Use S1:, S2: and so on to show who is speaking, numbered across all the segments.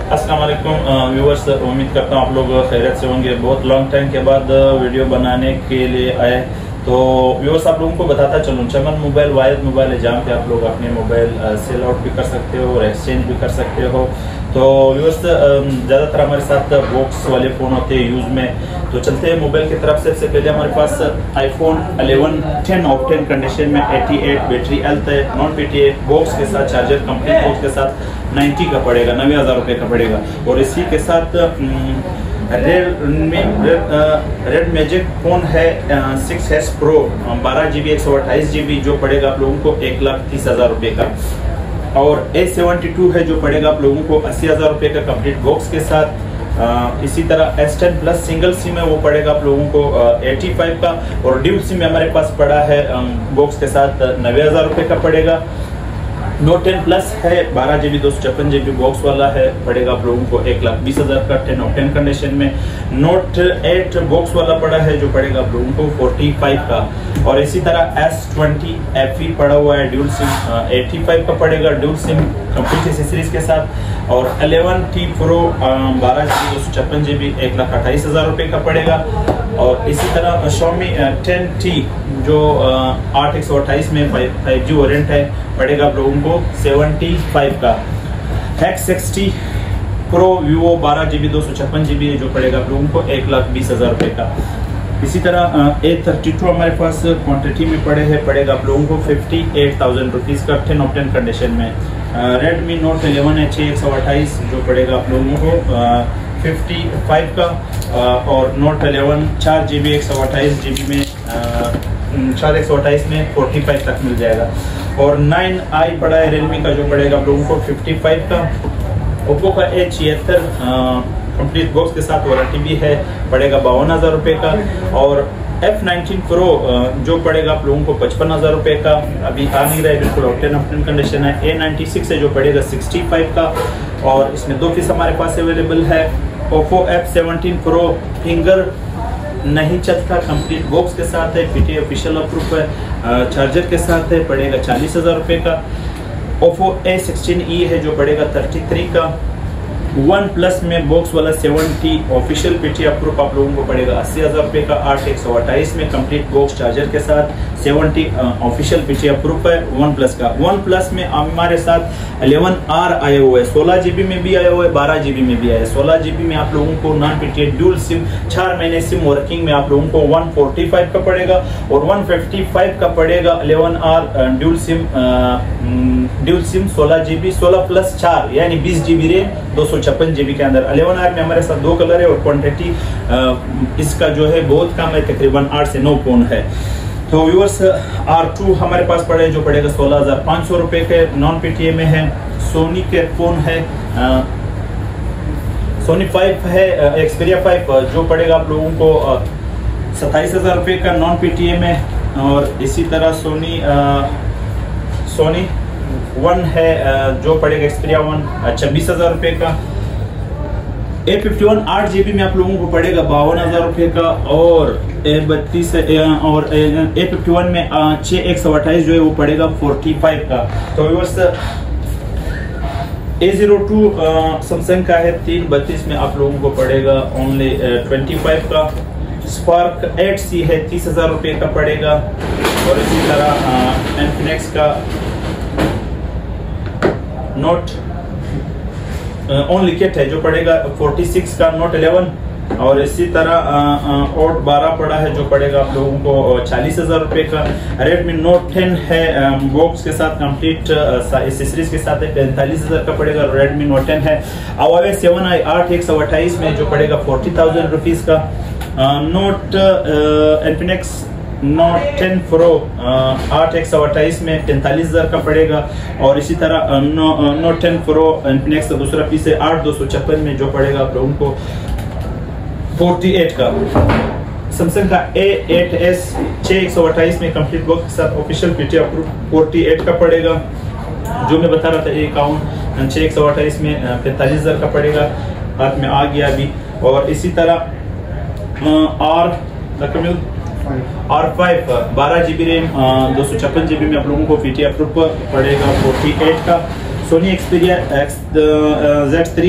S1: अस्सलाम वालेकुम व्यूअर्स, उम्मीद करता हूँ आप लोग खैरियत से होंगे। बहुत लॉन्ग टाइम के बाद वीडियो बनाने के लिए आए। तो व्यूअर्स, आप लोगों को बताता चलूँ, चमन मोबाइल वायद मोबाइल है जहाँ पे आप लोग अपने मोबाइल सेल आउट भी कर सकते हो और एक्सचेंज भी कर सकते हो। तो व्यूअर्स, ज़्यादातर हमारे साथ बॉक्स वाले फ़ोन होते हैं यूज़ में। तो चलते हैं मोबाइल की तरफ। सबसे पहले हमारे पास iPhone 11 10 ऑफ 10 कंडीशन में 88 बैटरी हेल्थ है, नॉन PTA बॉक्स के साथ, चार्जर कंप्लीट बॉक्स के साथ 90 का पड़ेगा, 90,000 रुपये का पड़ेगा। और इसी के साथ रेड मैजिक फ़ोन है 6S Pro 12GB 128GB जो पड़ेगा आप लोगों को 1,30,000 रुपये का। और A72 है जो पड़ेगा आप लोगों को 80,000 रुपये का कंप्लीट बॉक्स के साथ। इसी तरह S10 प्लस सिंगल सिम है वो पड़ेगा आप लोगों को 85 का। और ड्यूल सिम हमारे पास पड़ा है बॉक्स के साथ 90,000 रुपये का पड़ेगा। नोट 10 प्लस है 12GB 256GB बॉक्स वाला है, पड़ेगा आप लोगों को 1,20,000 का 10 ऑफ 10 कंडीशन में। नोट 8 बॉक्स वाला पड़ा है जो पड़ेगा आप लोगों को 45 का। और इसी तरह S20 FE पड़ा हुआ है ड्यूल सिम 85 का पड़ेगा, ड्यूल सिम कंप्लीट एक्सेसरीज के साथ। और 11T Pro 12GB 256GB 1,28,000 रुपये का पड़ेगा। और इसी तरह Xiaomi 10T जो 8/128 में 5G वेरिएंट है, पड़ेगा आप लोगों को 75 का। X60 Pro Vivo 12GB 256GB जो पड़ेगा आप लोगों को 1,20,000 रुपये का। इसी तरह A32 हमारे पास क्वांटिटी में पड़े हैं, पड़ेगा आप लोगों को 58,000 रुपीज़ का 10 ऑफ 10 कंडीशन में। Redmi Note 11 है 6/128 जो पड़ेगा आप लोगों को 55 का। और Note 11 4GB 128GB में 4/128 में 45 तक मिल जाएगा। और 9i पड़ा है Realme का जो पड़ेगा आप लोगों को 55 का। Oppo का A76 कंप्लीट बॉक्स के साथ वारंटी भी है, पड़ेगा 52,000 रुपये का। और F19 Pro जो पड़ेगा आप लोगों को 55,000 रुपये का, अभी आ नहीं रहा है, बिल्कुल आउट ऑफ कंडीशन है। A96 है जो पड़ेगा 65 का। और इसमें 2 पीस हमारे पास अवेलेबल है। Oppo F17 Pro फिंगर नहीं चलता, कंप्लीट बॉक्स के साथ है, PTA ऑफिशियल अप्रूव है, चार्जर के साथ है, पड़ेगा 40,000 रुपये का। Oppo A16e है जो पड़ेगा 33 का। वन प्लस में बॉक्स वाला 70 ऑफिशियल PTA अप्रूव आप लोगों को पड़ेगा 80,000 रुपये का, 8/128 में कंप्लीट बॉक्स चार्जर के साथ 70 ऑफिशियल PTA अप्रूव है वन प्लस का। वन प्लस में हमारे साथ 11R आए हुए हैं, 16GB में भी आए हुए, 12GB में भी आए। 16GB में आप लोगों को नॉन PTA ड्यूल सिम 4 महीने सिम वर्किंग में आप लोगों को 145 का पड़ेगा। और 155 का पड़ेगा 11R dual SIM 16GB 16 plus 4 यानी 20GB रैम 256GB के अंदर। 11R में हमारे साथ 2 कलर है और क्वांटिटी इसका जो है बहुत कम है, तकरीबन 8 से 9 फोन है। तो व्यूअर्स, R2 हमारे पास पड़े जो पड़ेगा 16,500 रुपये के, नॉन PTA में है। सोनी के फोन है, सोनी 5 है, Xperia 5 जो पड़ेगा आप लोगों को 27,000 रुपये का नॉन PTA में। और इसी तरह सोनी 1 है जो पड़ेगा Xperia 1 26,000 रुपये का। A51 8GB में आप लोगों को पड़ेगा 52,000 रुपये का। और A32 और A51 में 6/128 जो है वो पड़ेगा 45 का। तो व्यूअर्स, A02 सैमसंग का है 3/32 में आप लोगों को पड़ेगा ओनली 25 का। Spark 8C है 30,000 रुपये का पड़ेगा। और इसी तरह Infinix का नोट ओनली किट है जो पड़ेगा 46 का, नोट 11। और इसी तरह और 12 पड़ा है जो पड़ेगा आप लोगों को 40,000 रुपये का। Redmi Note 10 है बॉक्स के साथ कंप्लीट एक्सेसरीज के साथ है, 45,000 का पड़ेगा, Redmi Note 10 है। Huawei 7i 8/128 में जो पड़ेगा 40,000 रुपीज़ का। नोट Infinix Note 10 Pro 8/128 में 45,000 का पड़ेगा। और इसी तरह Note 10 Pro Infinix का दूसरा पीस है 8/256 में जो पड़ेगा आप लोगों को 48 का। सैमसंग का A8s 6/128 में कंप्लीट बॉक्स के साथ ऑफिशियल PTA अप्रूव 48 का पड़ेगा। जो मैं बता रहा था A51 6/128 में 45,000 का पड़ेगा, हाथ में आ गया अभी। और इसी तरह R5 12GB रैम 256GB में आप लोगों को PTA अप्रूव पड़ेगा 48 का। सोनी एक्सपीरिया Z3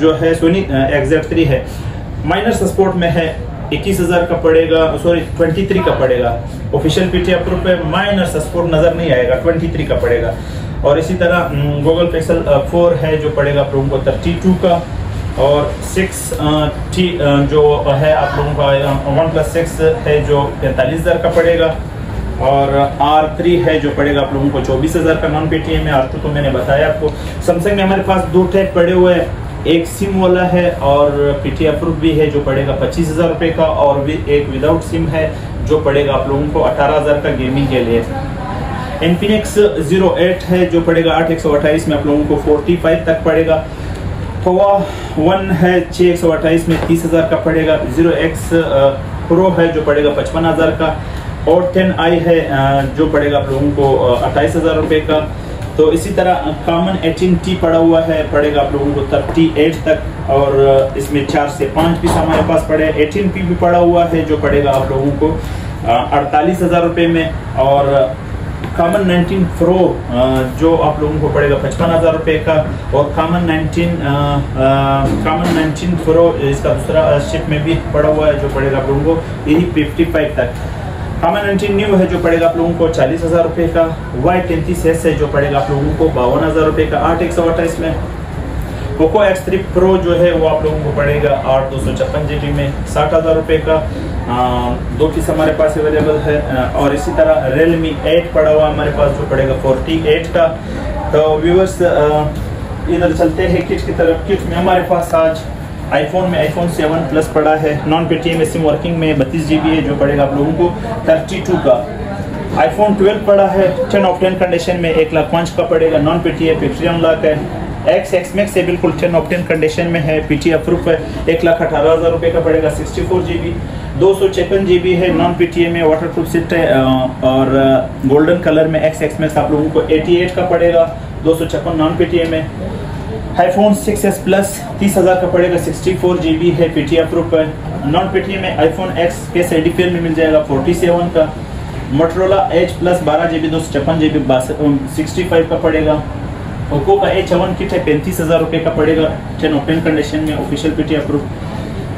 S1: जो है सोनी XZ3 है, माइनर सपोर्ट में है, 21,000 का पड़ेगा, सॉरी 23 का पड़ेगा। ऑफिशियल पीटी अप्रूव पे माइनर सपोर्ट नजर नहीं आएगा, 23 का पड़ेगा। और इसी तरह गूगल पिक्सल 4 है जो पड़ेगा आप लोगों को 32 का, और 6T जो है आप लोगों का OnePlus 6 है जो 45,000 का पड़ेगा, और R3 है जो पड़ेगा आप लोगों को 24,000 का नॉन पेटीएम में। R2 तो मैंने बताया आपको। सैमसंग में हमारे पास 2 टैग पड़े हुए हैं, एक सिम वाला है और पीटी अप्रूव भी है जो पड़ेगा 25,000 रुपये का, और भी एक विदाउट सिम है जो पड़ेगा आप लोगों को 18,000 का गेमिंग के लिए। Infinix 08 है जो पड़ेगा 8/128 में आप लोगों को 45 तक पड़ेगा। पोवा 1 है 6/128 में 30,000 का पड़ेगा। 0X Pro है जो पड़ेगा 55,000 का, और 10i है जो पड़ेगा आप लोगों को 28,000 रुपये का। तो इसी तरह कॉमन 18T पड़ा हुआ है, पड़ेगा आप लोगों को 38 तक, और इसमें 4 से 5 पीस हमारे पास पड़े। 18P भी पड़ा हुआ है जो पड़ेगा आप लोगों को 48,000 रुपये में, और कॉमन 19 Pro जो आप लोगों को पड़ेगा 55,000 रुपये का, और कॉमन 19 Pro इसका दूसरा शिप में भी पड़ा हुआ है जो पड़ेगा आप लोगों को यही 55 तक। कॉमन 19 न्यू है जो पड़ेगा आप लोगों को 40,000 रुपये का। Y33S है जो पड़ेगा आप लोगों को 52,000 रुपये का 8/128 में। पोको X3 Pro जो है वो आप लोगों को पड़ेगा 8/256 GB में 60,000 रुपये का। 2 पीस हमारे पास अवेलेबल है। और इसी तरह Realme 8 पड़ा हुआ हमारे पास जो पड़ेगा 48 का। तो व्यूअर्स इधर चलते हैं किट की तरफ। किट में हमारे पास आज आईफोन में iPhone 7 Plus पड़ा है, नॉन पेटीएम सिम वर्किंग में 32 GB है जो पड़ेगा आप लोगों को 32 का। iPhone 12 पड़ा है 10 ऑफ 10 कंडीशन में 1,05,000 का पड़ेगा, नॉन पेटीएम 51 लाख है। X Max से बिल्कुल 10 ऑफ 10 कंडीशन में है, पीटी अप्रूव है, 1,18,000 रुपये का पड़ेगा 64 GB। 256 GB है, नॉन पेटीएम में, वाटर प्रूफ सीट है, और गोल्डन कलर में X Max आप लोगों को 88 का पड़ेगा, 256 नॉन पेटीएम में। iPhone 6s Plus 30,000 का पड़ेगा, 64 GB है, पीटी अप्रूव है। नॉन पेटीएम में iPhone X के एडिफेल में मिल जाएगा 47 का। Motorola Edge Plus 12 GB 256 GB 65 का पड़ेगा। ओप्पो का H7 किट है 35,000 रुपये का पड़ेगा, 10 ऑफ 10 कंडीशन में, ऑफिशियल पीटी अप्रूव।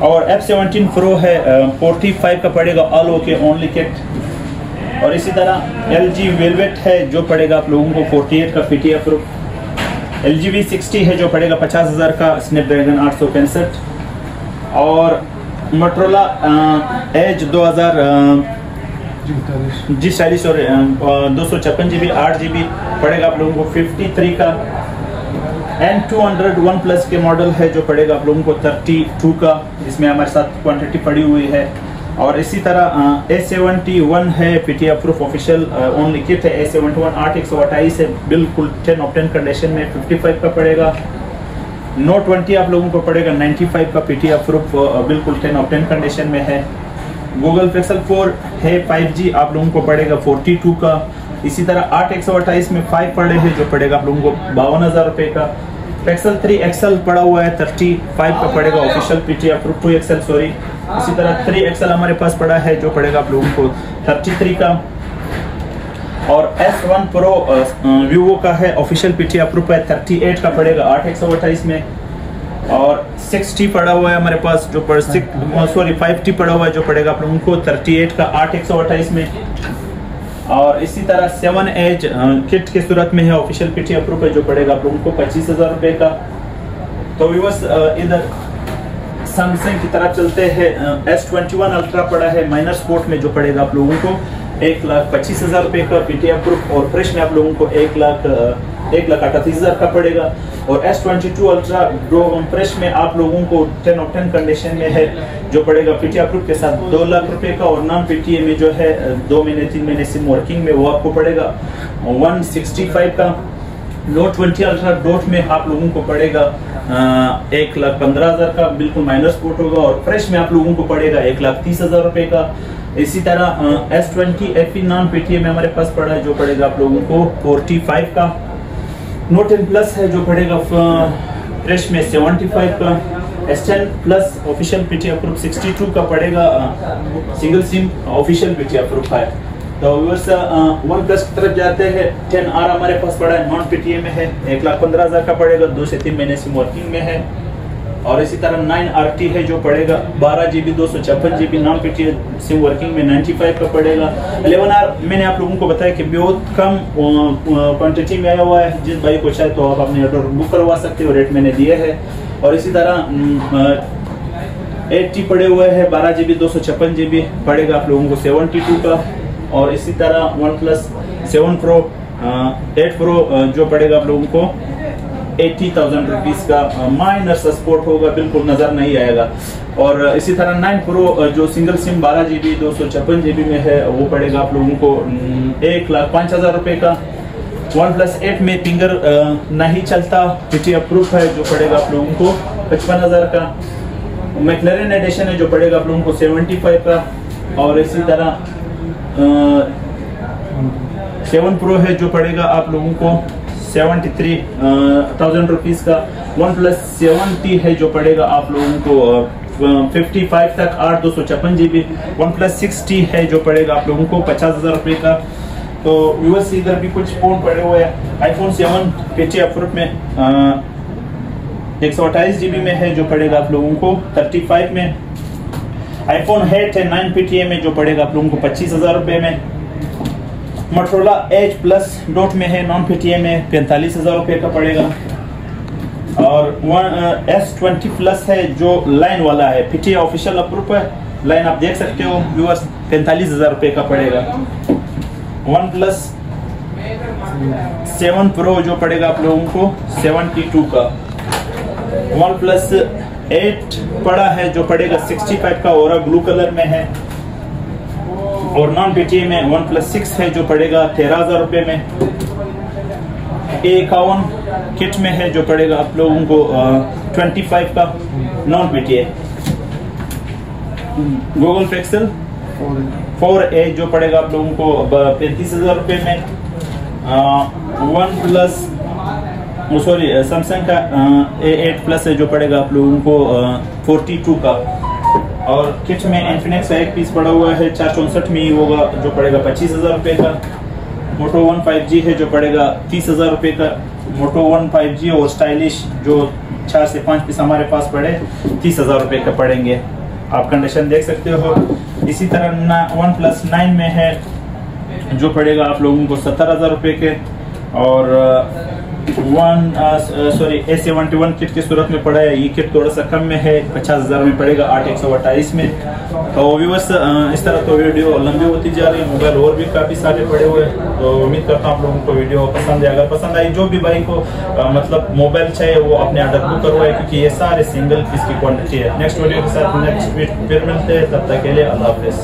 S1: और F17 Pro है 45 का पड़ेगा, ऑल ओके ओनली किट। और इसी तरह LG Velvet है जो पड़ेगा आप लोगों को 48 का पीटी अप्रूव। LG V60 है जो पड़ेगा 50,000 का, स्नैपड्रैगन 865। और Motorola Edge 2000 G40 और 256 GB 8 GB पड़ेगा आप लोगों को 53 का। N200 OnePlus के मॉडल है जो पड़ेगा आप लोगों को 32 का, इसमें हमारे साथ क्वांटिटी पड़ी हुई है। और इसी तरह A71 है PT approve official only kit है। A71 8/128 है, बिल्कुल 10 ऑफ 10 कंडीशन में 55 का पड़ेगा। Note 20 आप लोगों को पड़ेगा 95 का, पीटी अप्रूफ बिल्कुल 10 ऑफ 10 कंडीशन में है। Google Pixel 4 है 5G आप लोगों को पड़ेगा 42 का। इसी तरह 8/128 में 5 पड़े हैं जो पड़ेगा आप लोगों को 52,000 रुपये का। Pixel 3 XL पड़ा हुआ है 35 का पड़ेगा, official PT approve 2 XL sorry. इसी तरह 3 XL हमारे पास पड़ा है जो पड़ेगा आप लोगों को 33 का। और S1 Pro Vivo का है, ऑफिशियल पीटी अप्रूव है 38 का पड़ेगा 8/128 में। और 6T पड़ा हुआ है हमारे पास जो 5T पड़ा हुआ है जो पड़ेगा आप लोगों को 38 का 8/128 में। और इसी तरह 7 Edge किट के सूरत में है, ऑफिशियल पीटी अप्रूव है जो पड़ेगा आप लोगों को 25,000 रुपये का। तो व्यूअर्स इधर सैमसंग की तरफ चलते हैं। S21 अल्ट्रा पड़ा है माइनर स्पोर्ट में जो पड़ेगा आप लोगों को 1,25,000 रुपये का, पीटी अप्रूव। और फ्रेश में आप लोगों को 1,38,000 का पड़ेगा। और S22 अल्ट्रा फ्रेश में आप लोगों को 10 ऑफ 10 कंडीशन में है जो पड़ेगा पीटी अप्रूव के साथ 2 लाख रुपए का। और नॉन पीटीए में जो है 2 महीने 3 महीने सिम वर्किंग में वो आपको पड़ेगा 165 का। Note 20 अल्ट्रा डॉट में आप लोगों को पड़ेगा 1,15,000 का, बिल्कुल माइनर स्पोर्ट होगा। और फ्रेश में आप लोगों को पड़ेगा 1,30,000 रुपए का। इसी तरह S20 FE नॉन पीटीए में हमारे पास पड़ा है जो पड़ेगा आप लोगों को 45 का। Note 10 Plus है जो पड़ेगा फ्रेश में 75 का। S10 Plus official PT approve 62 का पड़ेगा, single SIM official PT approve है। तो व्यूअर्स वन प्लस की तरफ जाते हैं। 10R हमारे पास पड़ा है, नॉन पीटीए में है, 1,15,000 का पड़ेगा, 2 से 3 महीने सिम वर्किंग में है। और इसी तरह 9RT है जो पड़ेगा 12GB 256GB non PTA SIM working में 95 का पड़ेगा। 11R मैंने आप लोगों को बताया कि बहुत कम क्वांटिटी में आया हुआ है, जिस भाई को चाहे तो आप अपने ऑर्डर बुक करवा सकते हो, रेट मैंने दिए है। और इसी तरह 8T पड़े हुए हैं 12GB 256GB पड़ेगा आप लोगों को 72 का। और इसी तरह OnePlus 7 Pro 8 Pro जो पड़ेगा आप लोगों को 80,000 रुपीज का। माइनर सा स्पोर्ट होगा, बिल्कुल नजर नहीं आएगा। और इसी तरह 9 Pro जो सिंगल सिम 12GB 256GB में है वो पड़ेगा आप लोगों को 1,05,000 रुपए का। OnePlus 8 में फिंगर नहीं चलता, पीटीए अप्रूव है, जो पड़ेगा आप लोगों को 55,000 का। मैक्लेरन एडिशन है जो पड़ेगा आप लोगों को 75 का। और इसी तरह 7 Pro है जो पड़ेगा आप लोगों को 73,000 रुपीज का। OnePlus 7T है जो पड़ेगा आप लोगों को 55 तक 8/256GB। OnePlus 6T है जो पड़ेगा आप लोगों को 50,000 रुपए का। तो व्यूअर्स इधर भी कुछ फोन पड़े हुए हैं। iPhone 7 पीटीए अप्रूव में 128GB में है जो पड़ेगा आप लोगों को 35 में। iPhone 8 है 9 पीटीए में जो पड़ेगा आप लोगों को 25,000 रुपए में। Motorola Edge Plus डॉट में है नॉन पीटीए में 45,000 रुपए का पड़ेगा। और S20 Plus है जो लाइन वाला है, पीटीए ऑफिशियल अप्रूव है, लाइन आप देख सकते हो व्यूअर्स, 45,000 रुपए का पड़ेगा। OnePlus 7 Pro जो पड़ेगा आप लोगों को 72 का। OnePlus 8 पड़ा है जो पड़ेगा 65 का और ब्लू कलर में है। और नॉन पीटीए में OnePlus 6 है जो पड़ेगा 13,000 रुपए में। A51 किट में है जो पड़ेगा आप लोगों को 25 का non PTA. Google Pixel 4a जो पड़ेगा आप लोगों को 35,000 रुपए में। सैमसंग का A8 Plus है जो पड़ेगा आप लोगों को 42 का। और किट में इन्फिनिक्स का एक पीस पड़ा हुआ है 464 में ही होगा जो पड़ेगा 25,000 रुपए का। Moto One 5G है जो पड़ेगा 30,000 रुपए का। Moto One 5G और स्टाइलिश जो 4 से 5 पीस हमारे पास पड़े 30,000 रुपए का पड़ेंगे, आप कंडीशन देख सकते हो। इसी तरह OnePlus 9 में है जो पड़ेगा आप लोगों को 70,000 रुपए के। और A71 किट की सूरत में पड़ा है, ये किट थोड़ा सा कम में है, 50,000 में पड़ेगा 8/128 में। तो व्यूअर्स इस तरह तो वीडियो लंबी होती जा रही है, मोबाइल और भी काफी सारे पड़े हुए हैं। तो उम्मीद करता हूँ आप लोगों को वीडियो पसंद है। अगर पसंद आई, जो भी भाई को मतलब मोबाइल चाहिए वो अपने ऑर्डर बुक करवाए, क्योंकि ये सारे सिंगल पीस की क्वांटिटी है। नेक्स्ट वीडियो के साथ नेक्स्ट वीक फिर मिलते हैं, तब तक के लिए अल्लाह हाफिज।